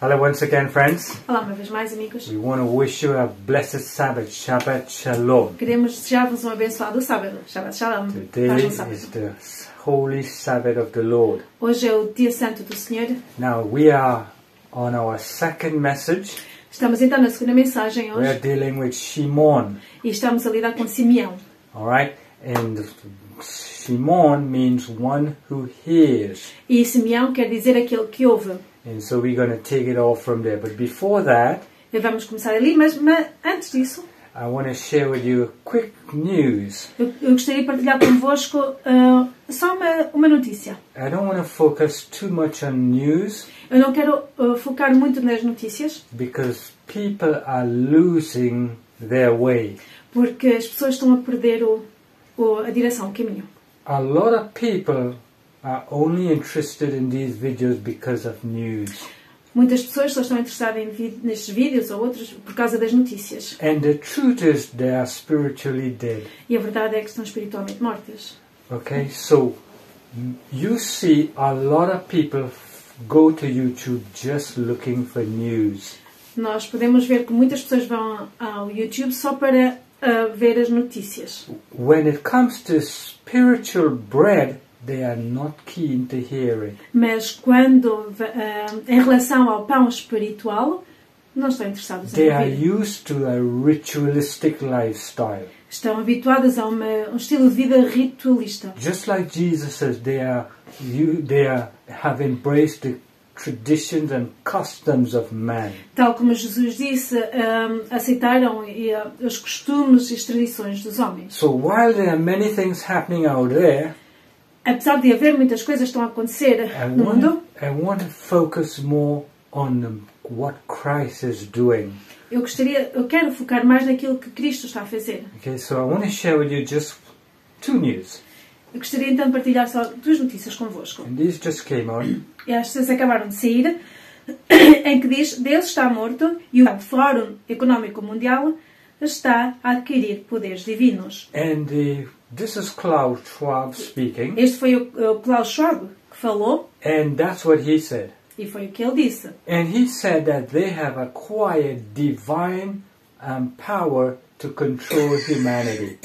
Hello once again, friends. Olá, uma vez mais, amigos. We want to wish you a blessed Sabbath, Shabbat Shalom. Queremos desejar-vos um abençoado sábado, Shabbat Shalom. Today is the Holy Sabbath of the Lord. Hoje é o dia santo do Senhor. Now we are on our second message. Estamos então na segunda mensagem We are hoje dealing with Shimon. e estamos a lidar com Simeão. All right, and Shimon means one who hears. E Simeão quer dizer aquele que ouve. And so we're going to take it all from there. But before that, E vamos começar ali, mas antes disso, I want to share with you quick news. eu gostaria de partilhar convosco só uma notícia. I don't want to focus too much on news Eu não quero focar muito nas notícias, because people are losing their way. porque as pessoas estão a perder a direção, o caminho. A lot of people are only interested in these videos because of news. Muitas pessoas só estão interessadas nestes vídeos ou outros por causa das notícias. And the truth is they are spiritually dead. E a verdade é que estão espiritualmente mortas. Okay, so you see a lot of people go to YouTube just looking for news. Nós podemos ver que muitas pessoas vão ao YouTube só para ver as notícias. When it comes to spiritual bread, they are not keen to hear it. Mas quando, em relação ao pão espiritual, não estão interessados They em are ouvir. used to a ritualistic lifestyle. Estão habituados a um estilo de vida ritualista. Just like Jesus says, they have embraced the traditions and customs of man. Tal como Jesus disse, aceitaram os costumes e as tradições dos homens. So while there are many things happening out there, Apesar de haver muitas coisas que estão a acontecer no mundo, I want to focus more on what Christ is doing. eu quero focar mais naquilo que Cristo está a fazer. Okay, so I want to share with you just two news. Eu gostaria então de partilhar só duas notícias convosco. And these just came on. Estas acabaram de sair, em que diz: Deus está morto e o Fórum Económico Mundial está a adquirir poderes divinos. And this is Klaus Schwab speaking. Este foi o Klaus Schwab que falou And that's what he said. e foi o que ele disse. And he said that they have acquired divine power to control humanity.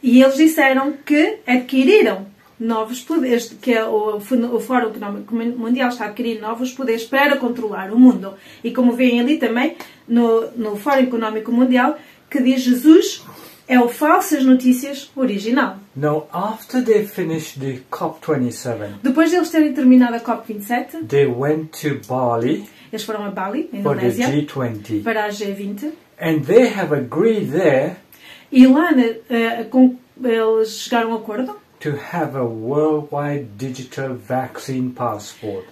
E eles disseram que adquiriram novos poderes, que o Fórum Económico Mundial está a adquirir novos poderes para controlar o mundo. E como veem ali também, no Fórum Económico Mundial, que diz Jesus é o Falsas Notícias original. Now, after they finished the COP27, Depois de eles terem terminado a COP27, they went to Bali eles foram a Bali, na for the Indonésia, G20. para a G20. And they have agreed there E lá eles chegaram a um acordo to have a worldwide digital vaccine passport.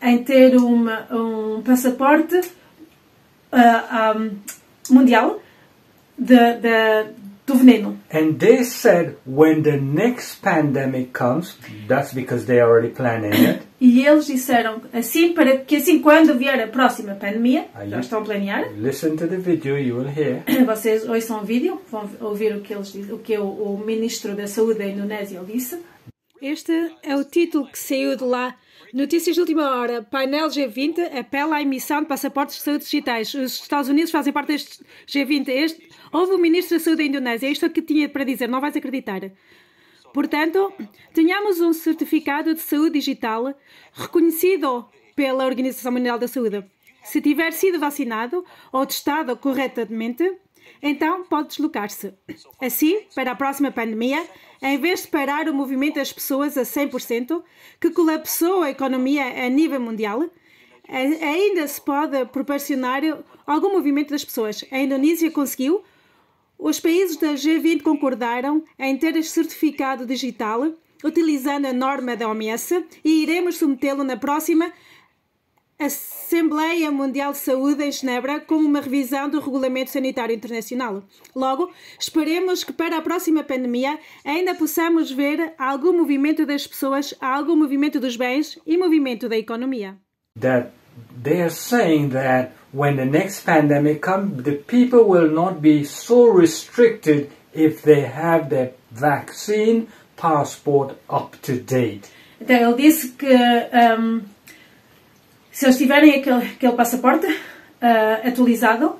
em ter um passaporte mundial do veneno. And they said when the next pandemic comes, that's because they are already planning it. E eles disseram assim, para que assim quando vier a próxima pandemia, já estão a planear, Listen to the video, you will hear. vocês ouçam o vídeo, vão ouvir o que o Ministro da Saúde da Indonésia disse. Este é o título que saiu de lá. Notícias de última hora. Painel G20 apela à emissão de passaportes de saúde digitais. Os Estados Unidos fazem parte deste G20. Houve o Ministro da Saúde da Indonésia. Isto é o que tinha para dizer. Não vais acreditar. Portanto, tenhamos um certificado de saúde digital reconhecido pela Organização Mundial da Saúde. Se tiver sido vacinado ou testado corretamente, então pode deslocar-se. Assim, para a próxima pandemia, em vez de parar o movimento das pessoas a 100%, que colapsou a economia a nível mundial, ainda se pode proporcionar algum movimento das pessoas. A Indonésia conseguiu. Os países da G20 concordaram em ter este certificado digital, utilizando a norma da OMS, e iremos submetê-lo na próxima Assembleia Mundial de Saúde em Genebra como uma revisão do Regulamento Sanitário Internacional. Logo, esperemos que para a próxima pandemia ainda possamos ver algum movimento das pessoas, algum movimento dos bens e movimento da economia. That they are saying that when the next pandemic comes, the people will not be so restricted if they have their vaccine passport up to date. Então, ele disse que Se eles tiverem aquele passaporte atualizado,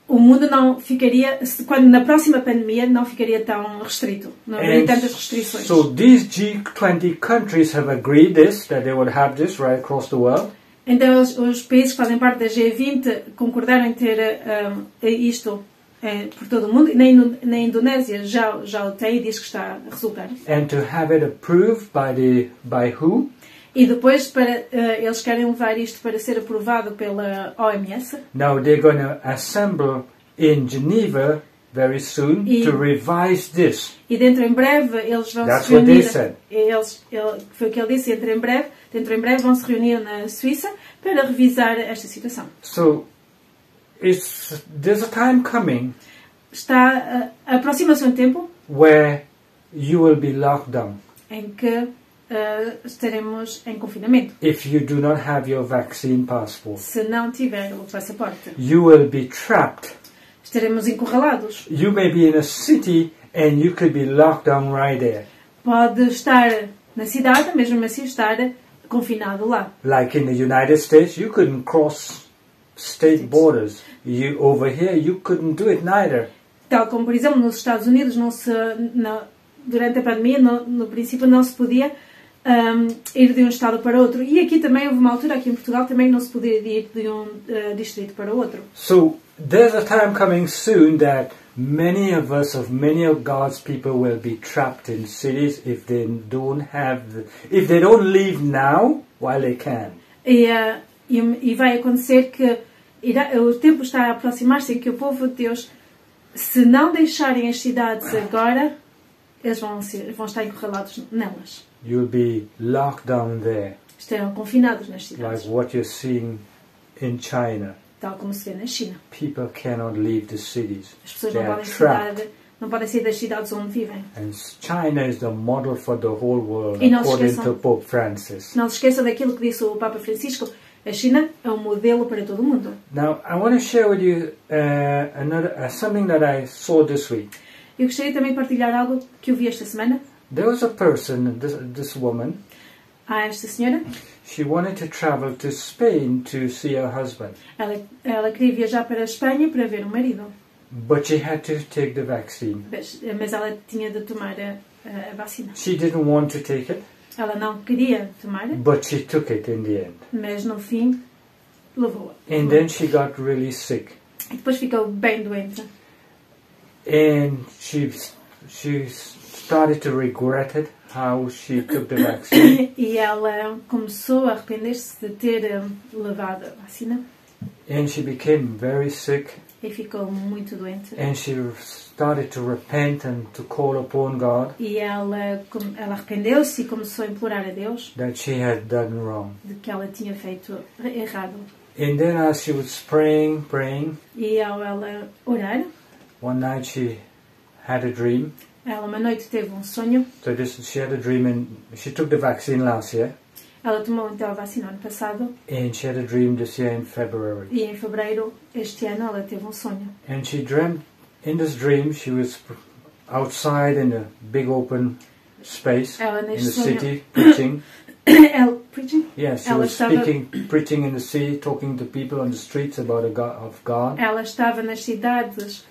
o mundo não ficaria, quando na próxima pandemia, não ficaria tão restrito. Não haveria tantas restrições. So these G20 countries have agreed this, that they would have this right across the world. Então os países que fazem parte da G20 concordaram em ter isto por todo o mundo. Na Indonésia já o tem e diz que está a resultar. And to have it approved by who? E depois eles querem levar isto para ser aprovado pela OMS. Now they're going to assemble in Geneva very soon to revise this. E dentro em breve eles vão That's se reunir. what they said. Foi o que ele disse. Dentro em breve vão se reunir na Suíça para revisar esta situação. So there's a time coming. Aproxima-se um tempo where you will be locked down. Em que estaremos em confinamento. If you do not have your vaccine passport. Se não tiver o passaporte. You will be trapped. Estaremos encurralados. You may be in a city and you could be locked down right there. Pode estar na cidade, mesmo assim estar confinado lá. Like in the United States, you couldn't cross state borders. Over here, you couldn't do it neither. Tal como, por exemplo, nos Estados Unidos, durante a pandemia, no princípio, não se podia ir de um estado para outro. E aqui também houve uma altura, aqui em Portugal, também não se podia ir de um distrito para outro. So, there's a time coming soon that many of God's people will be trapped in cities if they don't leave now while they can. E vai acontecer que o tempo está a aproximar-se em que o povo de Deus, se não deixarem as cidades agora, eles vão estar encurralados nelas. You'll be locked down there. Estarão confinados nas cidades. Like what you're seeing in China. Tal como se vê na China. People cannot leave the cities. As pessoas não podem sair das cidades onde vivem. And China is the model for the whole world, according to Pope Francis. Não se esqueçam daquilo que disse o Papa Francisco. A China é um modelo para todo o mundo. Now, I want to share with you something that I saw this week. Eu gostaria também de partilhar algo que eu vi esta semana. There was a person, this woman. Esta senhora. She wanted to travel to Spain to see her husband. Ela queria viajar para a Espanha para ver o marido. But she had to take the vaccine. Mas ela tinha de tomar a vacina. She didn't want to take it. Ela não queria tomar. But she took it in the end. Mas no fim levou-a. And then she got really sick. E depois ficou bem doente. And she started to regret it, how she took the vaccine. E ela começou a arrepender-se de ter levado a vacina. And she became very sick. E ficou muito doente. And she started to repent and to call upon God. E ela arrependeu-se e começou a implorar a Deus. That she had done wrong. De que ela tinha feito errado. And then as she was praying. E ao ela orar. One night she had a dream. Ela uma noite teve um sonho. So she had a dream and she took the vaccine last year. Ela tomou então a vacina ano passado. And she had a dream this year in February. E em fevereiro este ano ela teve um sonho. And she dreamt, in this dream she was outside in a big open space in the city preaching. Preaching? Yes, she was preaching in the city, talking to people on the streets about God. Ela estava nas cidades,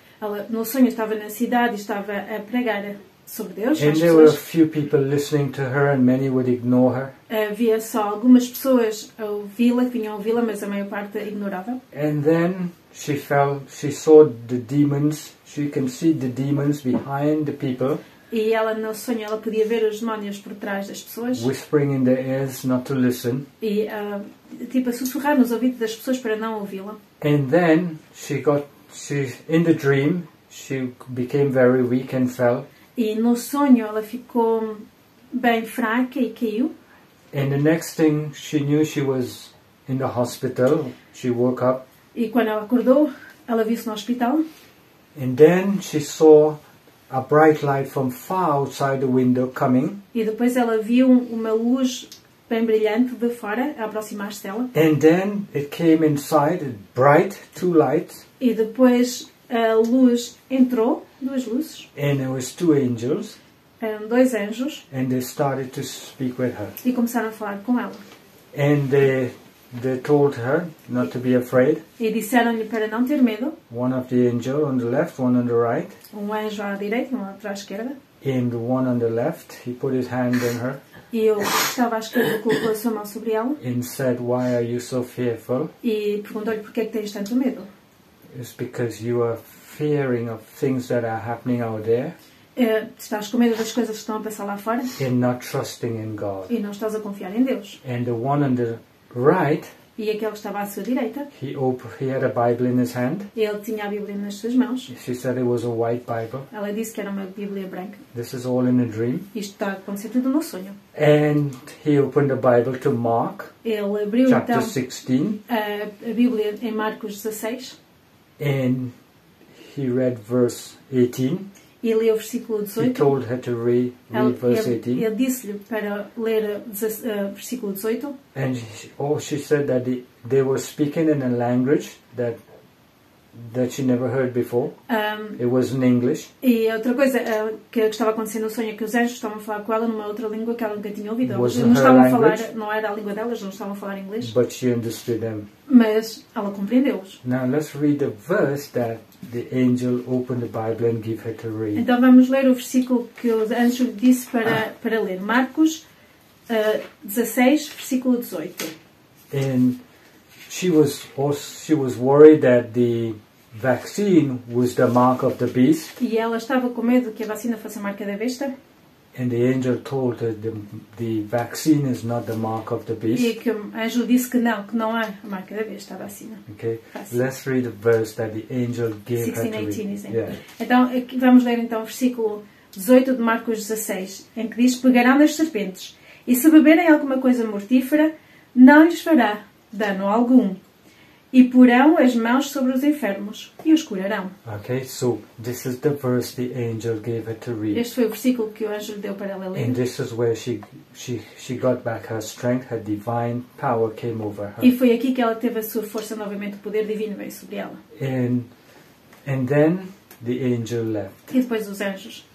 no sonho estava na cidade e estava a pregar sobre Deus. And there were a few people listening to her and many would ignore her. Havia só algumas pessoas a ouvi-la, que vinham ouvi-la, mas a maior parte a ignorava. And then she saw the demons, she can see the demons behind the people. E ela no sonho ela podia ver os demónios por trás das pessoas. Whispering in their ears not to listen. E tipo a sussurrar nos ouvidos das pessoas para não ouvi-la. And then in the dream she became very weak and fell. E no sonho ela ficou bem fraca e caiu. And the next thing she knew, she was in the hospital. She woke up. E quando ela acordou, ela viu-se no hospital. And then she saw a bright light from far outside the window coming. E depois ela viu uma luz bem brilhante de fora a aproximar-se dela. And then it came inside, bright, two lights. E depois a luz entrou, duas luzes. And there was two angels. Eram dois anjos. And they started to speak with her. E começaram a falar com ela. And they told her not to be afraid. E disseram-lhe para não ter medo. One of the angel on the left, one on the right. Anjo à direita, outro à esquerda. And the one on the left, he put his hand on her. E o que estava à esquerda colocou a sua mão sobre ela. And said, "Why are you so fearful?" E perguntou-lhe porque é que tens tanto medo. It's because you are fearing of things that are happening out there. Estás com medo das coisas que estão a passar lá fora. And not trusting in God. E não estás a confiar em Deus. And the one on the right, e aquele que estava à sua direita, he had a Bible in his hand. Ele tinha a Bíblia nas suas mãos. She said it was a white Bible. Ela disse que era uma Bíblia branca. This is all in a dream. Isto está a acontecer tudo no sonho. And he opened the Bible to Mark, Ele abriu chapter então 16. a Bíblia em Marcos 16. And he read verse 18. E leu o versículo 18. He told her to read verse 18. Ele disse-lhe para ler versículo 18. And she said that they were speaking in a language that she never heard before. It was in English. E outra coisa que estava acontecendo no sonho é que os anjos estavam a falar com ela numa outra língua que ela nunca tinha ouvido. Eles não estavam a falar, não era a língua delas, não estavam a falar inglês. But she understood them. Mas ela compreendeu-os. Now let's read the verse that the angel opened the Bible and gave her to read. Então vamos ler o versículo que o anjo lhe disse para ler. Marcos 16, versículo 18. And she was worried that the vaccine was the mark of the beast. E ela estava com medo que a vacina fosse a marca da besta. And the angel told her the vaccine is not the mark of the beast. E que o anjo disse que não é a marca da besta, a vacina. Okay, let's read the verse that the angel gave 16, her to 18, read. Yeah. Então, vamos ler então o versículo 18 de Marcos 16, em que diz: pegarão das serpentes, e se beberem alguma coisa mortífera, não lhes fará dano algum. E porão as mãos sobre os enfermos e os curarão. Okay, so this is the verse the angel gave her to read. Este foi o versículo que o anjo lhe deu para ela ler. And this is where she got back her strength, her divine power came over her. E foi aqui que ela teve a sua força novamente, o poder divino veio sobre ela. And then the angel left. E depois os anjos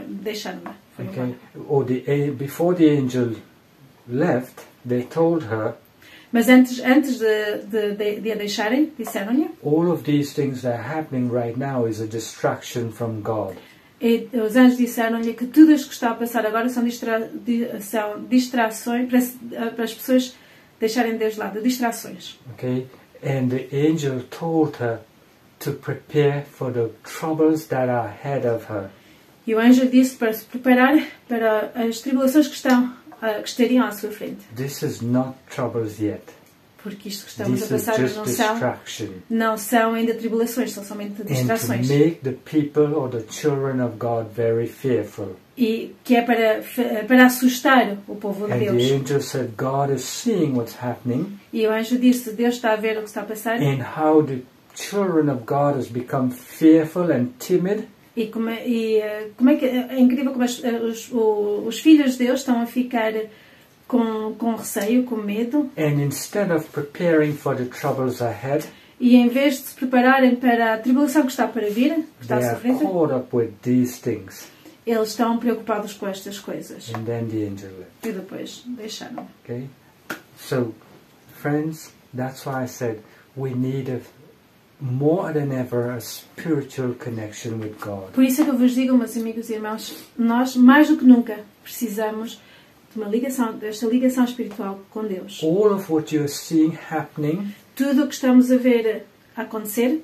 deixaram-na. Okay. Before the angel left, they told her. Mas antes de a deixarem, disseram-lhe: all of these things that are happening right now is a distraction from God. E os anjos disseram-lhe que tudo isto que está a passar agora são distrações para as pessoas deixarem Deus de lado, distrações. Okay, and the angel told her to prepare for the troubles that are ahead of her. E o anjo disse para se preparar para as tribulações que estariam à sua frente. This is not troubles yet. Porque isto que estamos a passar não são ainda tribulações, são somente distrações. And to make the people or the children of God very fearful. E que é para assustar o povo de Deus. And the angel said, God is seeing what's happening. E o anjo disse: Deus está a ver o que está a passar. And how the children of God has become fearful and timid. E como é que é incrível como os filhos de Deus estão a ficar com receio, com medo. And instead of preparing for the troubles ahead, e em vez de se prepararem para a tribulação que está para vir, que está à sua frente, caught up with these things. Eles estão preocupados com estas coisas. And then the angel left. E depois deixaram. Okay, so friends, that's why I said we need more than ever a spiritual connection with God. Por isso é que eu vos digo, meus amigos e irmãos, nós mais do que nunca precisamos desta ligação espiritual com Deus. All of what you're seeing happening, tudo o que estamos a ver acontecer,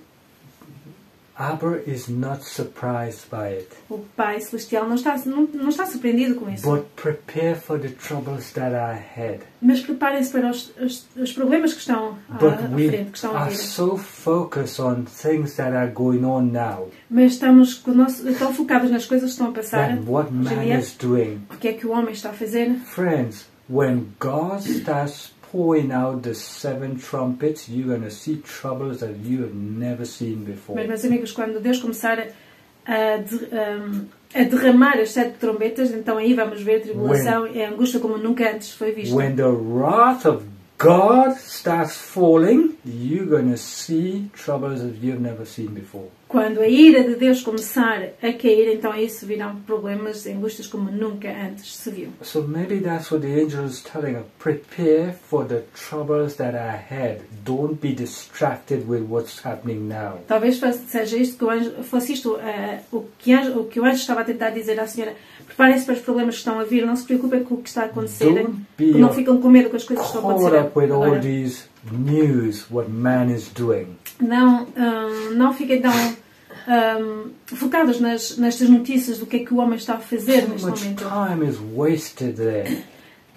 Abba is not surprised by it. O Pai Celestial não está surpreendido com isso. But prepare for the troubles that are ahead. Mas preparem-se para os problemas que estão à frente, que estão a vir. But we are so focused on things that are going on now. Mas estamos tão focados nas coisas que estão a passar. That what man is doing. O que é que o homem está a fazer? Friends, when God starts pouring out the 7 trumpets, you're going to see troubles that you have never seen before. Mas, meus amigos, quando Deus começar a derramar as 7 trombetas, então aí vamos ver tribulação e angústia como nunca antes foi visto. When the wrath of God starts falling, you're going to see troubles that you've never seen before. Quando a ira de Deus começar a cair, então isso virão problemas e angústias como nunca antes se viu. So maybe that's what the angel is telling us. Prepare for the troubles that are ahead. Don't be distracted with what's happening now. Talvez seja isto que o anjo, fosse isto o que o anjo estava a tentar dizer à senhora. Preparem-se para os problemas que estão a vir. Não se preocupem com o que está a acontecer. Não ficam com medo com as coisas que estão a acontecer. Caught up with all these news, what man is doing. Não fiquem tão focados nestas notícias do que é que o homem está a fazer neste momento. Time is wasted there.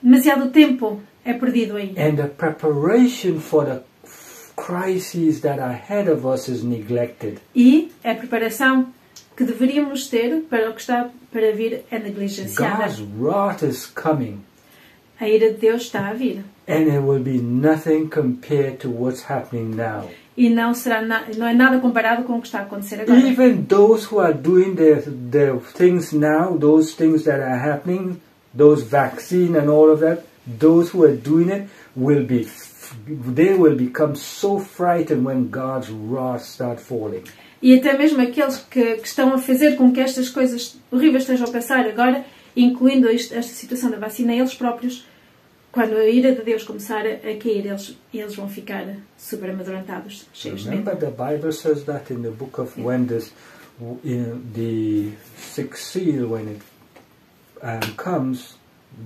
Demasiado tempo é perdido aí. And the preparation for the crises that are ahead of us is neglected. E a preparação que deveríamos ter para o que está para vir é negligenciada. God's wrath is coming. A ira de Deus está a vir. And it will be nothing compared to what's happening now. E não é nada comparado com o que está a acontecer agora. Even those who are doing their things now, those things that are happening, those vaccine and all of that, those who are doing it they will become so frightened when God's wrath starts falling. E até mesmo aqueles que estão a fazer com que estas coisas horríveis estejam a passar agora, incluindo esta situação da vacina, eles próprios, quando a ira de Deus começar a cair, eles vão ficar super amedrontados, cheios de medo. Remember, the Bible says that in the book of when in the sixth seal, when it comes,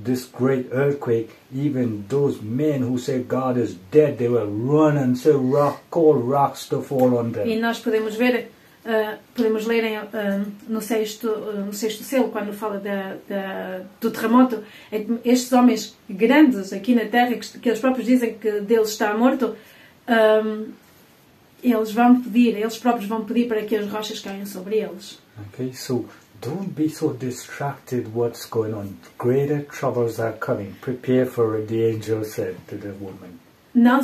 this great earthquake, even those men who say God is dead, they will run and say call rocks to fall on them. E nós podemos ver, podemos ler no sexto selo, quando fala do terremoto, é que estes homens grandes aqui na Terra, que eles próprios dizem que Deus está morto, eles próprios vão pedir para que as rochas caiam sobre eles. Okay, so don't be so distracted what's going on. Greater troubles are coming. Prepare for it, the angel said to the woman. Não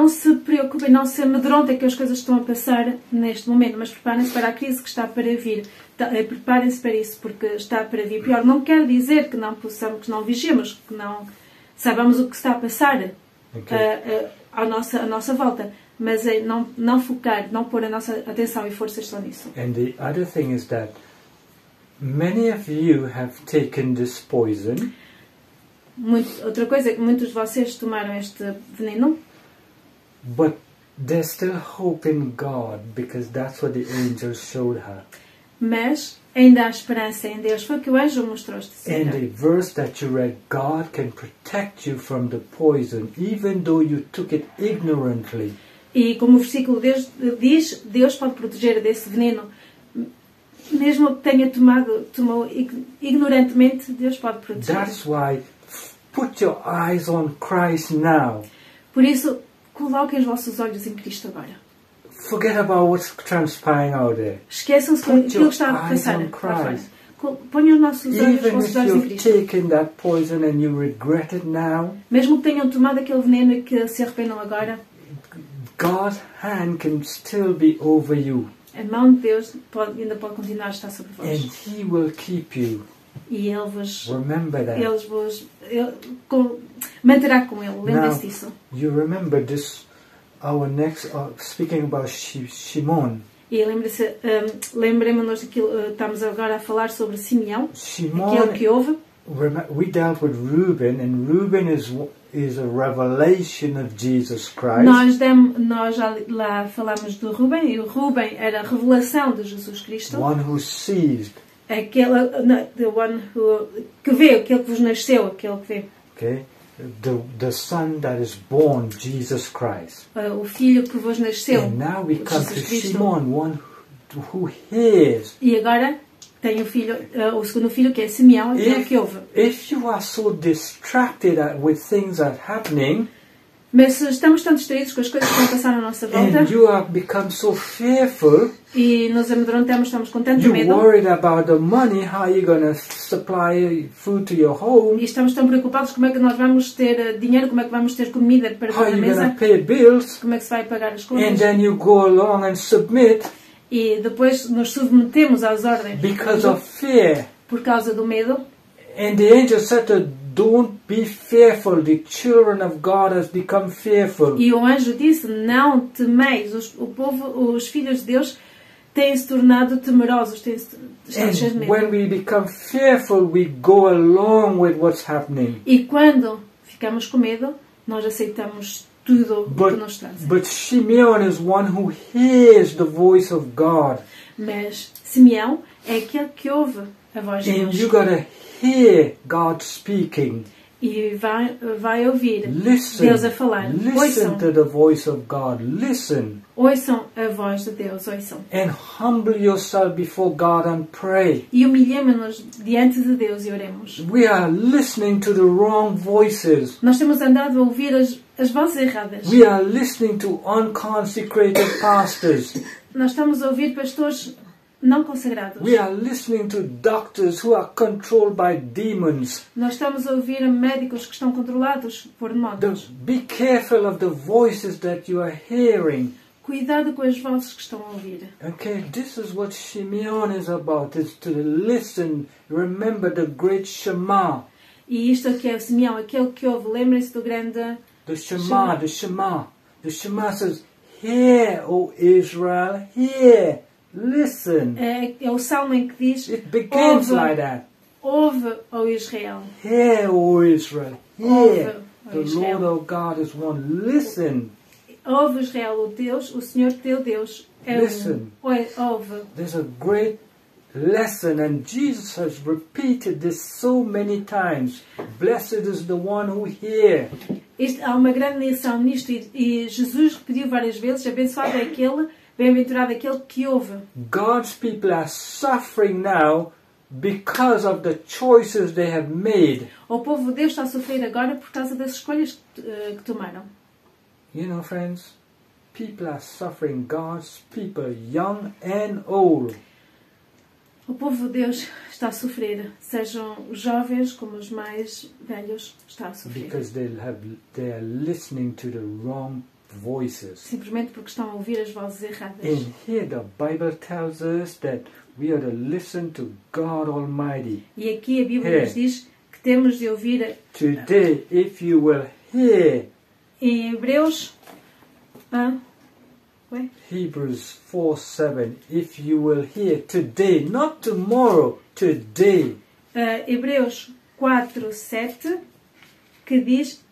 se preocupem, não se amedrontem que as coisas estão a passar neste momento, mas preparem-se para a crise que está para vir. Preparem-se para isso, porque está para vir pior. Não quer dizer que não possamos, que não vigiemos, que não saibamos o que está a passar à nossa volta, mas não focar, não pôr a nossa atenção e forças só nisso. And the other thing is that many of you have taken this poison. Outra coisa é que muitos de vocês tomaram este veneno. But there's still hope in God, because that's what the angel showed her. Mas ainda há esperança em Deus. Foi o que o anjo mostrou esta cena. And the verse that you read, God can protect you from the poison, even though you took it ignorantly. E como o versículo diz, Deus pode proteger desse veneno. Mesmo que tenha tomou ignorantemente, Deus pode proteger. That's why put your eyes on Christ now. Por isso, coloquem os vossos olhos em Cristo agora. Forget about what's transpiring out there. Esqueçam-se daquilo que está a passar. Ponham os vossos olhos em Cristo. Even if you've taken that poison and you regret it now, mesmo que tenham tomado aquele veneno e que se arrependam agora, God's hand can still be over you. A mão de Deus ainda pode continuar a estar sobre vós. And He will keep you. E Ele vos manterá com Ele. Lembre-se disso. You remember this, our next, speaking about Shimon. E lembremos-nos daquilo, estamos agora a falar sobre Simeão, aquele que houve. We dealt with Reuben, and Reuben is a revelation of Jesus Christ. Nós já lá falamos do Reuben, e o Reuben era a revelação de Jesus Cristo. One who sees. The one who que vê, aquele que vos nasceu, aquele que vê. Okay, the son that is born, Jesus Christ. O filho que vos nasceu. And now we come to Shimon, one who hears. E agora tem o segundo filho, que é Simeão, aquele que ouve. If you are so distracted with things that are happening, mas se estamos tão distraídos com as coisas que estão a passar na nossa volta, and you have become so fearful, e nos amedrontamos, estamos com tanto medo, you're worried about the money, how you're going to supply food to your home, e estamos tão preocupados como é que nós vamos ter dinheiro, como é que vamos ter comida para pôr na mesa, pay bills, como é que se vai pagar as contas, and then you go along and submit, e depois nos submetemos às ordens because of fear. Por causa do medo. And the angel said to don't be fearful. The children of God has become fearful. E o anjo disse: não temeis. Os filhos de Deus têm-se tornado temerosos, estão cheios de And medo. when we become fearful, we go along with what's happening. E quando ficamos com medo, nós aceitamos tudo o que nos traz. But Simeon is one who hears the voice of God. Mas Simeão é aquele que ouve a voz de And Deus. you gotta hear God speaking. E vai ouvir Listen. Deus a falar. Listen to the voice of God. Listen. Ouçam a voz de Deus, ouçam. And humble yourself before God and pray. E humilhemos-nos diante de Deus e oremos. We are listening to the wrong voices. Nós temos andado a ouvir as vozes erradas. We are listening to unconsecrated pastors. Nós estamos a ouvir pastores não consagrados. We are listening to doctors who are controlled by demons. Nós estamos a ouvir médicos que estão controlados por demónios. Be careful of the voices that you are hearing. Cuidado com as vozes que estão a ouvir. Okay, this is what Simeon is about. It's to listen. Remember the great Shema. E isto aqui é o Simeão, aquele que ouve. Lembrem-se do grande... The Shema, the Shema. The Shema says, hear, O Israel, hear. Listen. É o salmo em que diz: It begins like that. Ouve, ó Israel. Hear, O Israel, hear. Ouve, ó The Israel. Lord our God is one. Listen. Ouve, Israel, o Deus, o Senhor teu Deus é Listen. Ouve. There's a great lesson, and Jesus has repeated this so many times. Blessed is the one who hears. Há uma grande lição nisto e Jesus repetiu várias vezes: abençoado é aquele, bem-aventurado aquele que ouve. God's people are suffering now because of the choices they have made. O povo de Deus está a sofrer agora por causa das escolhas que tomaram. You know, friends, people are suffering. God's people, young and old. O povo de Deus está a sofrer, sejam os jovens como os mais velhos, está a sofrer. Because they are listening to the wrong voices. Simplesmente porque estão a ouvir as vozes erradas. And here the Bible tells us that we are to listen to God Almighty. E aqui a Bíblia nos diz que temos de ouvir. Today, if you will hear. Em Hebreus. Hebrews 4:7. If you will hear today, not tomorrow, today. Hebreus 4:7, que diz.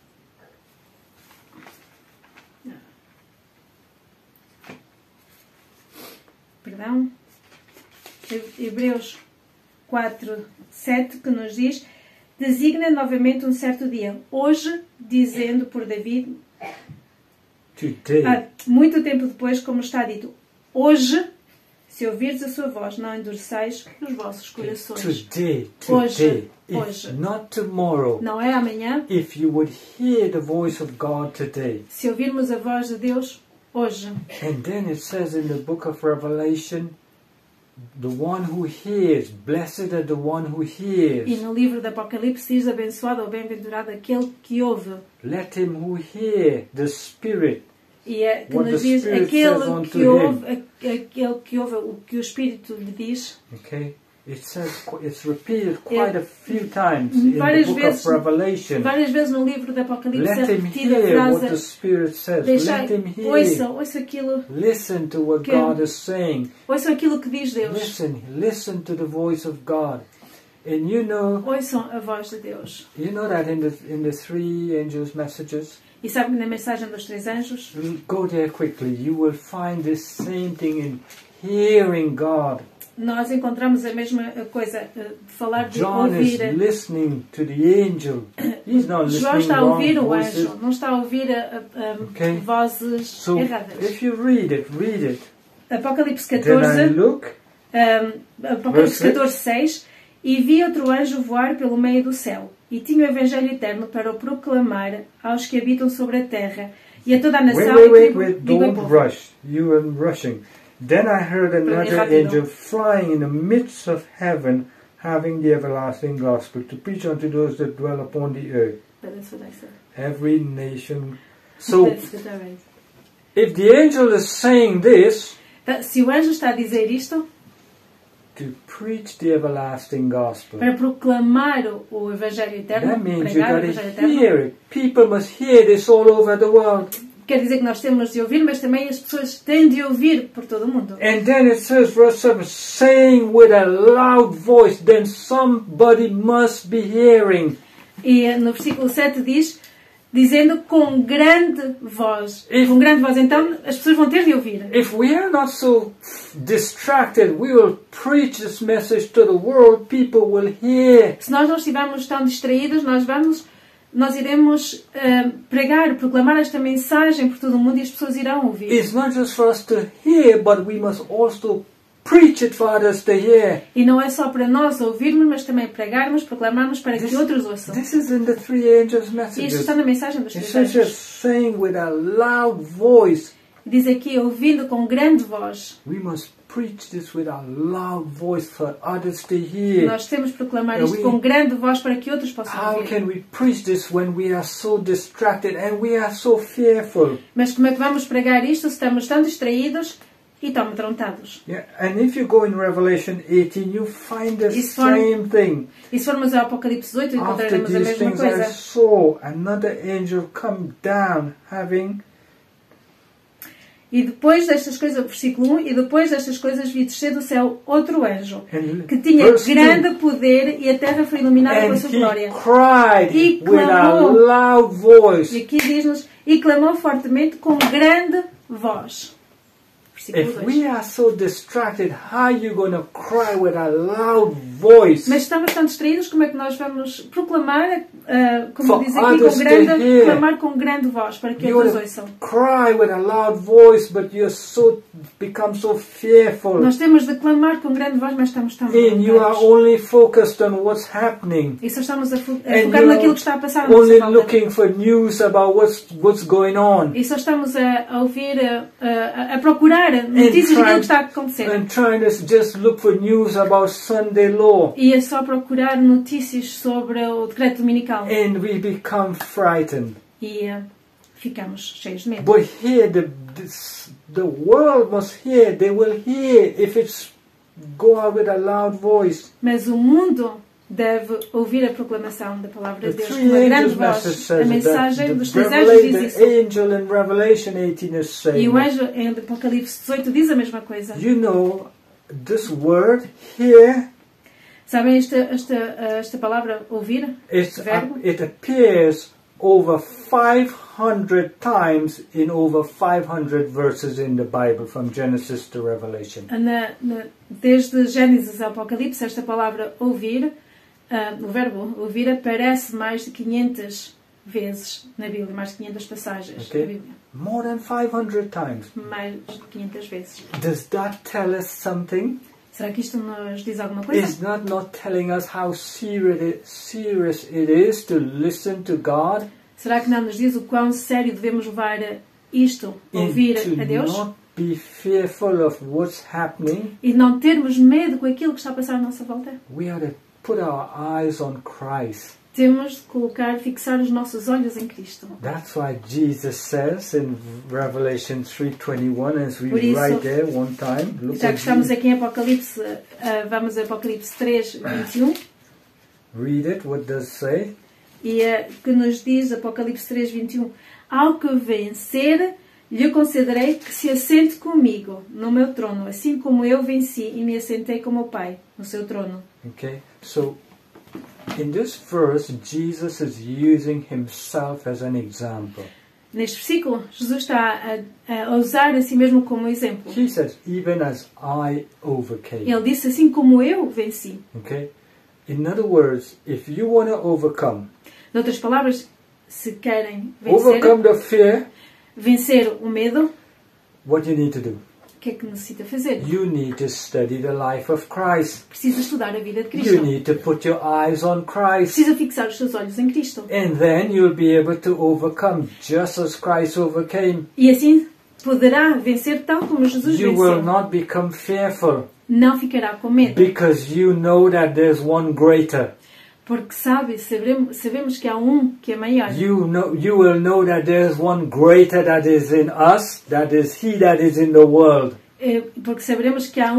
Perdão. Hebreus 4:7, que nos diz: designa novamente um certo dia, hoje, dizendo por David, muito tempo depois, como está dito, hoje, se ouvires a sua voz, não endureçais os vossos corações. Today. Hoje. If not tomorrow. Não é amanhã. If you would hear the voice of God today. Se ouvirmos a voz de Deus, hoje. And then it says in the book of Revelation, the one who hears, blessed are the one who hears. E no livro do Apocalipse diz: abençoado ou bem-aventurado aquele que ouve. Let him who hear the Spirit. E é que nos diz aquele que ouve o que o Espírito lhe diz. Okay, it's repeated quite a few times in the book of Revelation. Várias vezes no livro do Apocalipse é Let him repetida a hear what frase. the Spirit says. Let him hear. Ouça aquilo. Listen to what God is saying. Ouçam aquilo que diz Deus. Listen to the voice of God. And you know. Ouçam a voz de Deus. You know that in the three angels' messages. E sabe que na mensagem dos três anjos? Go there quickly. You will find this same thing in hearing God. Nós encontramos a mesma coisa de falar de John ouvir. is listening to the angel. He's not listening. João está a ouvir o voices. anjo, não está a ouvir vozes erradas. If you read it. Apocalipse 14. Then I look. Apocalipse 14:6. E vi outro anjo voar pelo meio do céu, e tinha o Evangelho eterno para o proclamar aos que habitam sobre a terra, e a toda a nação Wait, don't rush. You are rushing. Then I heard another angel flying in the midst of heaven, having the everlasting gospel, to preach unto those that dwell upon the earth. That's what I said. Every nation. So, That's good, all right. if the angel is saying this, se o anjo está a dizer isto, to preach the everlasting gospel, para proclamar o Evangelho eterno, that means you pregar o got Evangelho to hear eterno, it. People must hear this all over the world. quer dizer que nós temos de ouvir, mas também as pessoas têm de ouvir por todo o mundo. And then it says, verse 7, saying with a loud voice, then somebody must be hearing. E no versículo 7 diz, dizendo com grande voz. Com grande voz. Então as pessoas vão ter de ouvir. If we are not so distracted, we will preach this message to the world, people will hear. Se nós não estivermos tão distraídos, nós iremos pregar, proclamar esta mensagem por todo o mundo e as pessoas irão ouvir. It's not just for us to hear, but we must also preach it for others to hear. E não é só para nós ouvirmos, mas também pregarmos, proclamarmos para que outros ouçam. This is in the three angels' messages. Isto está na mensagem dos It três says just anjos. saying with a loud voice. Diz aqui, ouvindo com grande voz. We must preach this with a loud voice for others to hear. Nós temos de proclamar isto com grande voz para que outros possam How ouvir. can we preach this when we are so distracted and we are so fearful? Mas como é que vamos pregar isto se estamos tão distraídos e tão amedrontados? Yeah, and if you go in Revelation 18, you find the same thing. E se formos ao Apocalipse 18, After encontraremos a these mesma things I coisa. saw another angel come down having... E depois destas coisas, versículo 1, e depois destas coisas vi descer do céu outro anjo, que tinha grande poder e a terra foi iluminada pela And sua he glória. cried E with a clamou. loud voice. E aqui diz-nos, e clamou fortemente com grande voz. Versículo If 2. we are so distracted, how are you going to cry with a loud voice? Mas estamos tão distraídos, como é que nós vamos proclamar, como For diz aqui, others to hear. clamar com grande voz, para que You outros want ouçam. to cry with a loud voice, but you become so fearful. Nós temos de clamar com grande voz, mas estamos tão And you are amedrontados. only focused on what's happening. E só estamos a And focar naquilo que está a passar à only nossa volta. looking for news about what's going on. E só estamos a ouvir, a procurar notícias daquilo que está a acontecer. And trying to just look for news about Sunday law. E é só procurar notícias sobre o decreto dominical. And we become frightened. E ficamos cheios de medo. But here, the world must hear. They will hear if it's go out with a loud voice. Mas o mundo deve ouvir a proclamação da palavra de The Deus com three uma grande angels message voz. says A mensagem that dos três anjos diz isso. the angel in Revelation 18 is saying, E o anjo em Apocalipse 18 diz a mesma coisa. you know, this word here, Sabem esta palavra ouvir? Este verbo? it appears over 500 times in over 500 verses in the Bible from Genesis to Revelation. Desde Gênesis ao Apocalipse, esta palavra ouvir, o verbo ouvir, aparece mais de 500 vezes na Bíblia, mais de 500 passagens Okay. na Bíblia. More than 500 times. Mais de 500 vezes. Does that tell us something? Será que isto nos diz alguma coisa? Is not telling us how serious it is to listen to God? Será que não nos diz o quão sério devemos levar isto, ouvir And a to Deus? not be fearful of what's happening. E não termos medo com aquilo que está a passar à nossa volta? We are to put our eyes on Christ. Temos de fixar os nossos olhos em Cristo. That's why Jesus says in Revelation 3:21, as we Por isso, right there one time. Look Já what que estamos Jesus- aqui em Apocalipse, vamos a Apocalipse 3, 21. read it. What does it say? E que nos diz, Apocalipse 3, 21, ao que vencer, lhe concederei que se assente comigo no meu trono, assim como eu venci e me assentei com meu Pai no seu trono. Okay, so in this verse, Jesus is using himself as an example. Neste versículo, Jesus está a usar a si mesmo como exemplo. He says, even as I overcame. Ele disse, assim como eu venci. Okay? In other words, if you want to overcome, Em outras palavras, se querem overcome the fear, vencer o medo, what you need to do? o que é que necessita fazer? You need to study the life of Christ. Precisa estudar a vida de You Cristo. need to put your eyes on Christ. Precisa fixar os seus olhos em Cristo. And then you'll be able to overcome just as Christ overcame. E assim poderá vencer tal como Jesus You will venceu. not become fearful Não ficará com medo. because you know that there's one greater. Porque sabemos que há que é maior. You will know that there's one greater that is in us, that is he that is in the world. Porque saberemos que há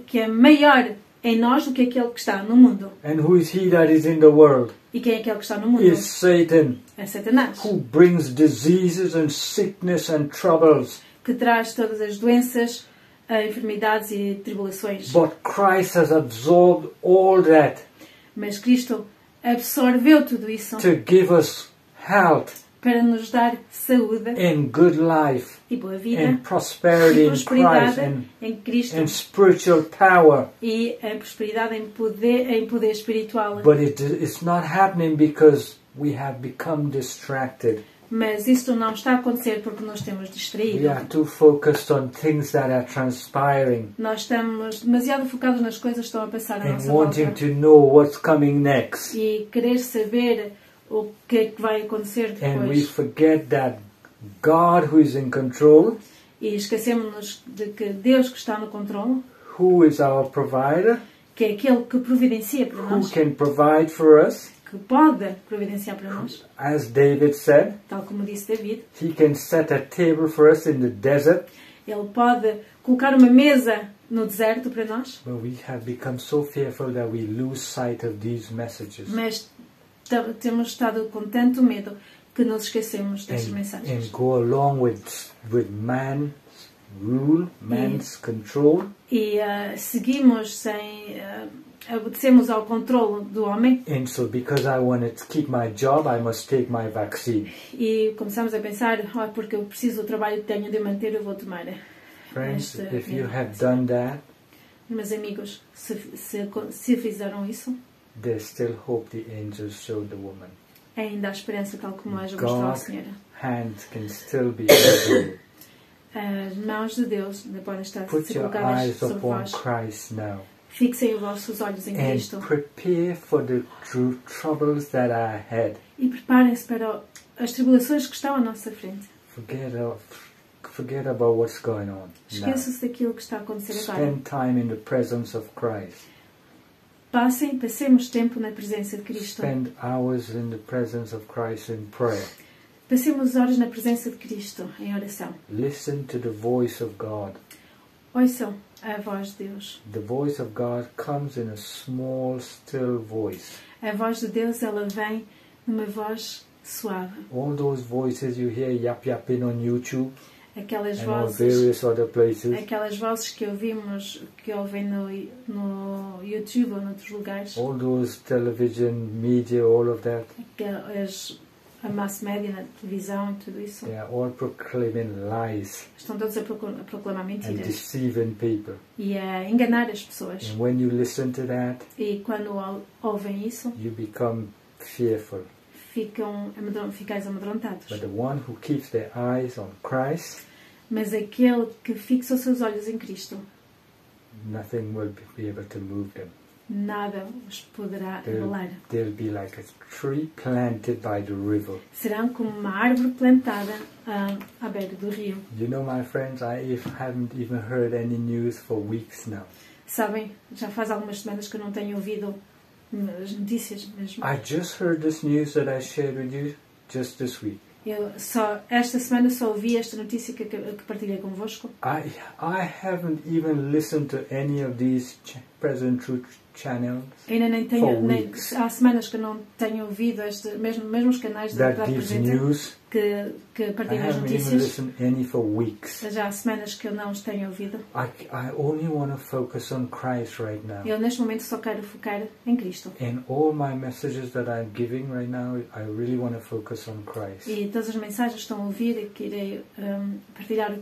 que é maior em nós do que aquele que está no mundo. And who is he that is in the world? E quem é aquele que está no mundo? Is Satan, É Satanás, who brings diseases and sickness and troubles. que traz todas as doenças, enfermidades e tribulações. But Christ has absorbed all that Mas Cristo absorveu tudo isso to give us health para nos dar saúde and good life e boa vida, and prosperity e in Christ prosperidade em Cristo and spiritual power. e a prosperidade em poder espiritual. But it's not happening because we have become distracted. Mas isto não está a acontecer porque nos temos We distraído. are too focused on things that are transpiring Nós estamos demasiado focados nas coisas que estão a passar à and nossa wanting volta. to know what's coming next. E querer saber o que é que vai acontecer And we depois. forget that God, who is in control, E esquecemos-nos de que Deus que está no controle, who is our provider, que é aquele que providencia para who nós, can provide for us, que pode providenciar para nós, as David said, tal como disse David. he can set a table for us in the desert. Ele pode colocar uma mesa no deserto para nós, But we have become so fearful that we lose sight of these messages mas temos estado com tanto medo que nos esquecemos destas mensagens. and go along with man's rule, man's control, E seguimos sem... obedecemos ao controle do homem and so because I want to keep my job, I must take my vaccine. e começamos a pensar, porque eu preciso do trabalho que tenho de manter, eu vou tomar Friends, esta if you medida. have done that, Meus amigos, se fizeram isso, there's still hope, the angels showed the woman. ainda há esperança, tal como a mostrou a God Senhora. hand can still be able. As mãos de Deus ainda podem estar Put your colocadas eyes sobre upon vós. Christ now Fixem os vossos olhos em and Cristo prepare for the troubles that are ahead. e preparem-se para as tribulações que estão à nossa frente. Forget about what's going on now. Esqueçam-se daquilo que está a acontecer agora. Spend time in the presence of Christ. Passemos tempo na presença de Cristo. Spend hours in the presence of Christ in prayer. Passemos horas na presença de Cristo em oração. Listen to the voice of God. Ouçam a voz de Deus. The voice of God comes in a small, still voice. A voz de Deus, ela vem numa voz suave. All those voices you hear yapping on YouTube Aquelas and on vozes, various other places. aquelas vozes que ouvimos, que ouvem no YouTube ou noutros lugares. All those television, media, all of that. A mass media, na televisão e tudo isso. They are all proclaiming lies Estão todos a proclamar and mentiras deceiving people. e a enganar as pessoas. And when you listen to that, E quando ouvem isso, you become fearful. ficais amedrontados. But the one who keeps their eyes on Christ, Mas aquele que fixa os seus olhos em Cristo, nothing will be able to move them. nada os poderá abalar. They'll be like a tree planted by the river. Serão como uma árvore plantada à beira do rio. You know, my friends, I haven't even heard any news for weeks now. Sabem, já faz algumas semanas que eu não tenho ouvido as notícias mesmo. I just heard this news that I shared with you just this week. Esta semana só ouvi esta notícia que partilhei convosco. I haven't even listened to any of these present truth channels Ainda nem tenho, há semanas que não tenho ouvido mesmo os canais da that gives presente news. que I partilham as haven't even notícias. listened any for weeks. Já há semanas que eu não os tenho ouvido. I only want to focus on Christ right now. Eu neste momento só quero focar em Cristo. And all my messages that I'm giving right now, I really want to focus on Christ. E todas as mensagens que estão a ouvir e que irei partilhar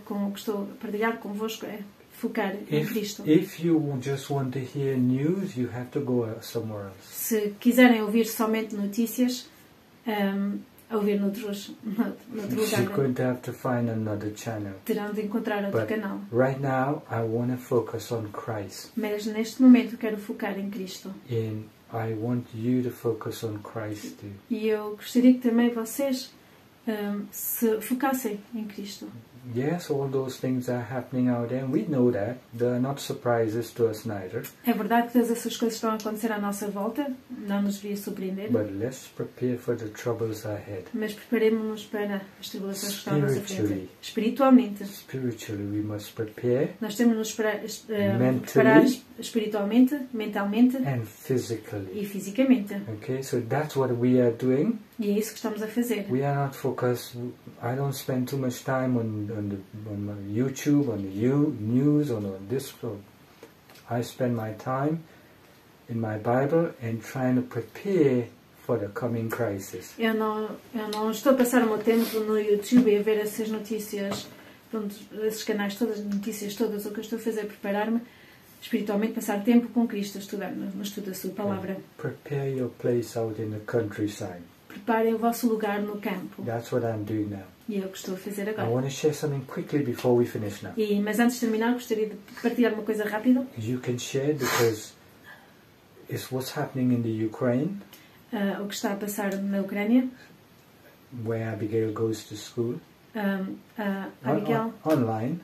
convosco é focar em Cristo. If you just want to hear news, you have to go somewhere else. Se quiserem ouvir somente notícias, ouvir noutro You're going to have to find another channel. terão de encontrar outro But canal. right now, I want to focus on Christ. Mas neste momento quero focar em Cristo. And I want you to focus on Christ too. E eu gostaria que também vocês se focassem em Cristo. Yes, all those things are happening out there, and we know that. They are not surprises to us neither. É verdade que todas essas coisas estão a acontecer à nossa volta, não nos devia surpreender. But let's prepare for the troubles ahead. Mas preparemos-nos para as tribulações que estão à nossa frente. Spiritually. Espiritualmente. Spiritually, we must prepare. Nós temos de nos preparar espiritualmente, mentalmente and physically. E fisicamente. Okay, so that's what we are doing. E é isso que estamos a fazer. We are not focused. I don't spend too much time on YouTube, on the news, on this. I spend my time in my Bible and trying to prepare for the coming crisis. Eu não estou a passar o meu tempo no YouTube e a ver essas notícias, pronto, esses canais todas, notícias todas. O que eu estou a fazer é preparar-me espiritualmente, passar tempo com Cristo, a estudar, no estudo da sua palavra. Prepare your place out in the countryside. Preparem o vosso lugar no campo. That's what I'm doing now. E é o que estou a fazer I agora. want to share something quickly before we finish now. Mas antes de terminar, gostaria de partilhar uma coisa rápida. You can share because it's what's happening in the Ukraine. O que está a passar na Ucrânia. Where Abigail goes to school. Abigail online.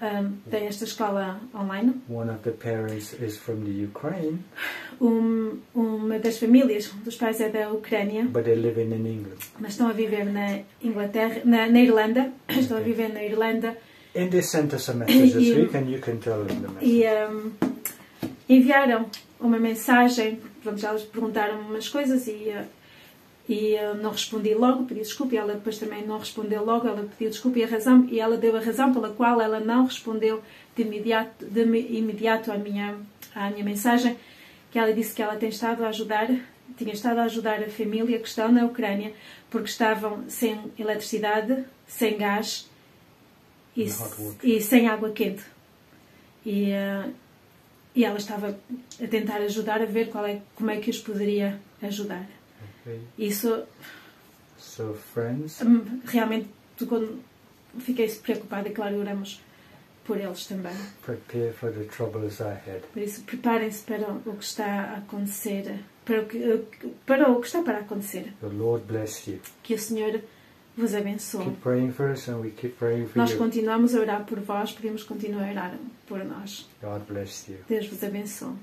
Tem esta escola online. One of the parents is from the Ukraine. Uma das famílias, dos pais é da Ucrânia. But they're living in England. Mas estão a viver na Inglaterra, na Irlanda. Okay. Estão a viver na Irlanda. And they sent us a message this week, and you can tell them the message. E enviaram uma mensagem. Pronto, já eles perguntaram umas coisas e eu não respondi logo, pedi desculpa, e ela depois também não respondeu logo, ela pediu desculpa e ela deu a razão pela qual ela não respondeu de imediato à minha mensagem, que ela disse que ela tinha estado a ajudar a família que está na Ucrânia, porque estavam sem eletricidade, sem gás e sem água quente. E ela estava a tentar ajudar, a ver como é que os poderia ajudar. Okay. Isso, so, friends, realmente, quando fiquei preocupada, e claro, oramos por eles também. Prepare for the troubles ahead. Por isso, preparem-se para o que está a acontecer, para o que está para acontecer. The Lord bless you. Que o Senhor vos abençoe. Keep praying for us and we keep praying for Nós you. continuamos a orar por vós, podemos continuar a orar por nós. God bless you. Deus vos abençoe.